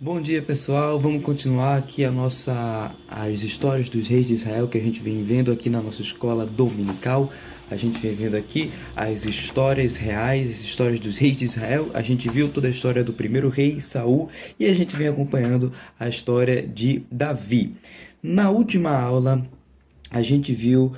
Bom dia, pessoal. Vamos continuar aqui as histórias dos reis de Israel que a gente vem vendo aqui na nossa escola dominical. A gente vem vendo aqui as histórias reais, as histórias dos reis de Israel. A gente viu toda a história do primeiro rei, Saul, e a gente vem acompanhando a história de Davi. Na última aula, a gente viu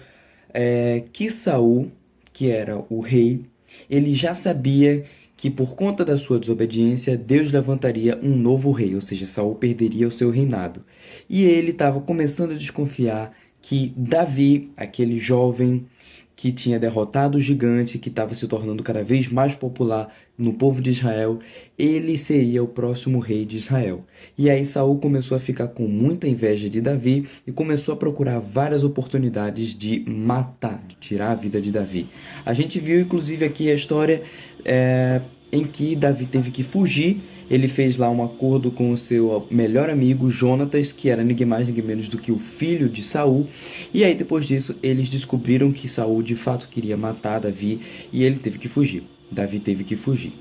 que Saul, que era o rei, ele já sabia que por conta da sua desobediência, Deus levantaria um novo rei, ou seja, Saul perderia o seu reinado. E ele estava começando a desconfiar que Davi, aquele jovem que tinha derrotado o gigante, que estava se tornando cada vez mais popular no povo de Israel, ele seria o próximo rei de Israel. E aí Saul começou a ficar com muita inveja de Davi e começou a procurar várias oportunidades de matar, de tirar a vida de Davi. A gente viu inclusive aqui a história em que Davi teve que fugir. Ele fez lá um acordo com o seu melhor amigo Jonatas, que era ninguém mais ninguém menos do que o filho de Saul. E aí depois disso eles descobriram que Saul de fato queria matar Davi e ele teve que fugir. Davi teve que fugir.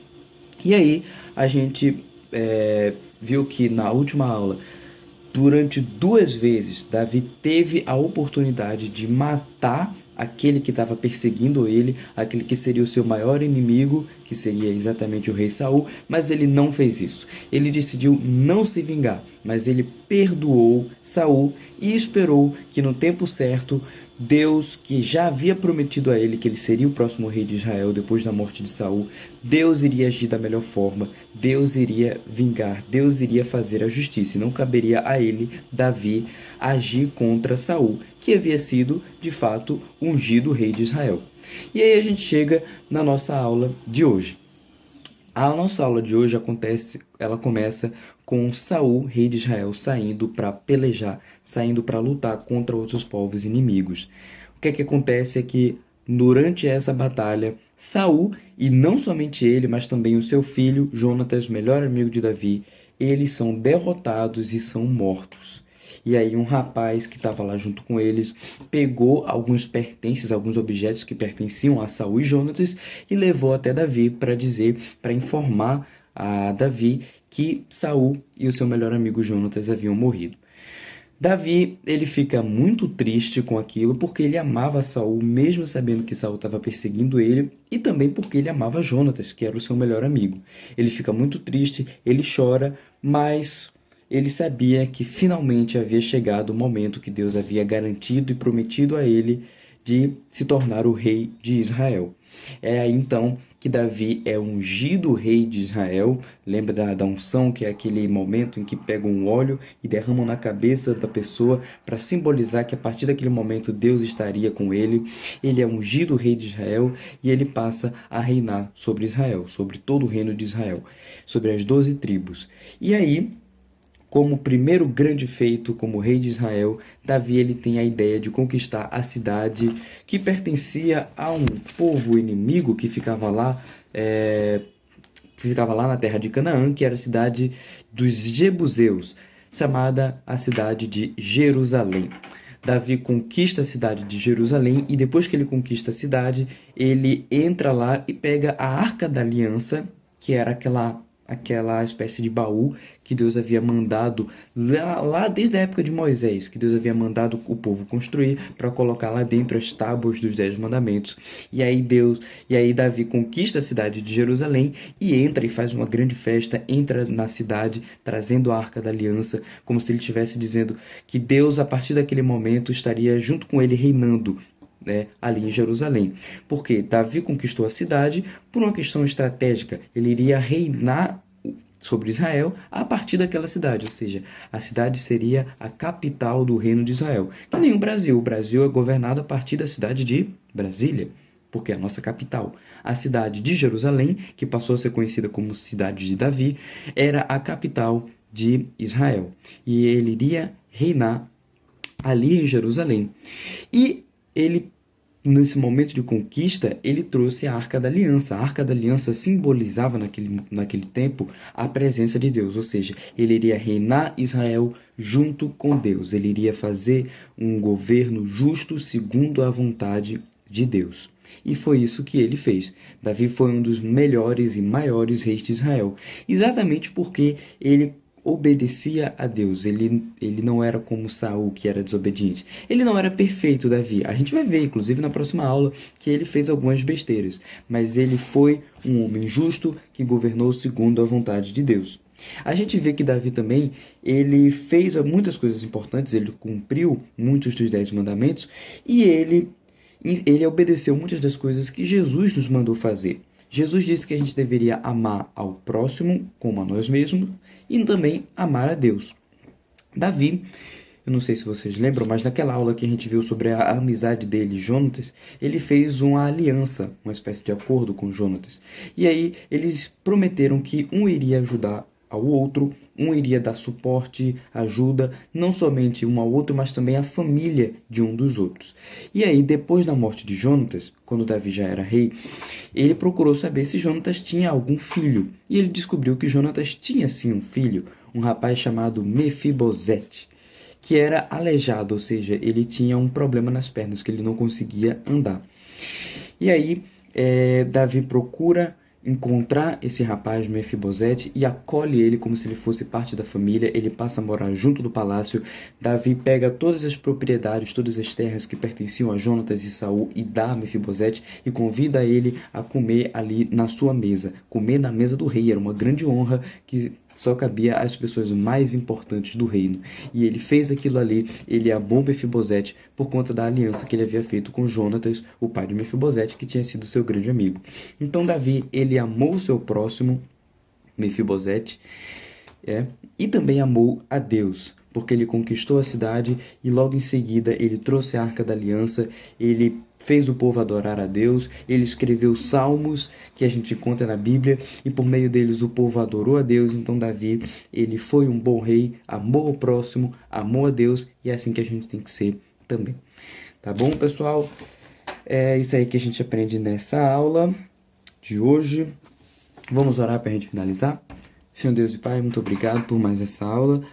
E aí a gente viu que na última aula, durante duas vezes, Davi teve a oportunidade de matar aquele que estava perseguindo ele, aquele que seria o seu maior inimigo, que seria exatamente o rei Saul, mas ele não fez isso. Ele decidiu não se vingar, mas ele perdoou Saul e esperou que no tempo certo Deus, que já havia prometido a ele que ele seria o próximo rei de Israel depois da morte de Saul, Deus iria agir da melhor forma, Deus iria vingar, Deus iria fazer a justiça, e não caberia a ele, Davi, agir contra Saul, que havia sido, de fato, ungido rei de Israel. E aí a gente chega na nossa aula de hoje. A nossa aula de hoje ela começa com Saul, rei de Israel, saindo para pelejar, saindo para lutar contra outros povos inimigos. O que é que acontece é que durante essa batalha, Saul, e não somente ele, mas também o seu filho, Jonatas, o melhor amigo de Davi, eles são derrotados e são mortos. E aí um rapaz que estava lá junto com eles pegou alguns pertences, alguns objetos que pertenciam a Saul e Jonatas e levou até Davi para dizer, para informar a Davi que Saul e o seu melhor amigo Jonatas haviam morrido. Davi, ele fica muito triste com aquilo porque ele amava Saul, mesmo sabendo que Saul estava perseguindo ele, e também porque ele amava Jonatas, que era o seu melhor amigo. Ele fica muito triste, ele chora, mas ele sabia que finalmente havia chegado o momento que Deus havia garantido e prometido a ele de se tornar o rei de Israel. É aí então que Davi é ungido rei de Israel. Lembra da unção, que é aquele momento em que pegam um óleo e derramam na cabeça da pessoa para simbolizar que a partir daquele momento Deus estaria com ele. Ele é ungido rei de Israel e ele passa a reinar sobre Israel, sobre todo o reino de Israel, sobre as 12 tribos. E aí, como primeiro grande feito como rei de Israel, Davi ele tem a ideia de conquistar a cidade que pertencia a um povo inimigo que ficava lá na terra de Canaã, que era a cidade dos Jebuseus, chamada a cidade de Jerusalém. Davi conquista a cidade de Jerusalém e depois que ele conquista a cidade, ele entra lá e pega a Arca da Aliança, que era aquela espécie de baú que Deus havia mandado lá desde a época de Moisés, que Deus havia mandado o povo construir para colocar lá dentro as tábuas dos 10 mandamentos. E aí Davi conquista a cidade de Jerusalém e entra e faz uma grande festa, entra na cidade trazendo a Arca da Aliança, como se ele estivesse dizendo que Deus, a partir daquele momento, estaria junto com ele reinando, né, ali em Jerusalém. Porque Davi conquistou a cidade por uma questão estratégica. Ele iria reinar sobre Israel a partir daquela cidade, ou seja, a cidade seria a capital do reino de Israel. Que nem o Brasil. O Brasil é governado a partir da cidade de Brasília, porque é a nossa capital. A cidade de Jerusalém, que passou a ser conhecida como cidade de Davi, era a capital de Israel. E ele iria reinar ali em Jerusalém. E ele, nesse momento de conquista, ele trouxe a Arca da Aliança. A Arca da Aliança simbolizava naquele tempo a presença de Deus, ou seja, ele iria reinar Israel junto com Deus. Ele iria fazer um governo justo segundo a vontade de Deus. E foi isso que ele fez. Davi foi um dos melhores e maiores reis de Israel, exatamente porque ele obedecia a Deus. Ele não era como Saul, que era desobediente. Ele não era perfeito, Davi. A gente vai ver, inclusive, na próxima aula, que ele fez algumas besteiras. Mas ele foi um homem justo que governou segundo a vontade de Deus. A gente vê que Davi também, ele fez muitas coisas importantes, ele cumpriu muitos dos 10 mandamentos e ele obedeceu muitas das coisas que Jesus nos mandou fazer. Jesus disse que a gente deveria amar ao próximo como a nós mesmos e também amar a Deus. Davi, eu não sei se vocês lembram, mas naquela aula que a gente viu sobre a amizade dele, Jonatas, ele fez uma aliança, uma espécie de acordo com Jonatas. E aí eles prometeram que um iria ajudar ao outro, um iria dar suporte, ajuda, não somente um ao outro, mas também à família de um dos outros. E aí, depois da morte de Jonatas, quando Davi já era rei, ele procurou saber se Jonatas tinha algum filho. E ele descobriu que Jonatas tinha sim um filho, um rapaz chamado Mefibosete, que era aleijado, ou seja, ele tinha um problema nas pernas, que ele não conseguia andar. E aí, Davi procura encontrar esse rapaz Mefibosete e acolhe ele como se ele fosse parte da família. Ele passa a morar junto do palácio. Davi pega todas as propriedades, todas as terras que pertenciam a Jonatas e Saul e dá a Mefibosete e convida ele a comer ali na sua mesa, comer na mesa do rei. Era uma grande honra que só cabia às pessoas mais importantes do reino. E ele fez aquilo ali, ele amou Mefibosete por conta da aliança que ele havia feito com Jonatas, o pai de Mefibosete, que tinha sido seu grande amigo. Então Davi, ele amou o seu próximo, Mefibosete, e também amou a Deus, porque ele conquistou a cidade e logo em seguida ele trouxe a Arca da Aliança, ele fez o povo adorar a Deus, ele escreveu salmos que a gente encontra na Bíblia e por meio deles o povo adorou a Deus. Então Davi, ele foi um bom rei, amou o próximo, amou a Deus e é assim que a gente tem que ser também. Tá bom, pessoal? É isso aí que a gente aprende nessa aula de hoje. Vamos orar para a gente finalizar? Senhor Deus e Pai, muito obrigado por mais essa aula.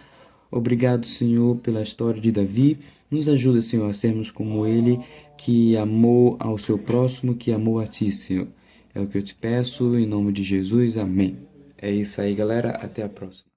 Obrigado, Senhor, pela história de Davi. Nos ajuda, Senhor, a sermos como ele, que amou ao seu próximo, que amou a Ti, Senhor. É o que eu te peço, em nome de Jesus. Amém. É isso aí, galera. Até a próxima.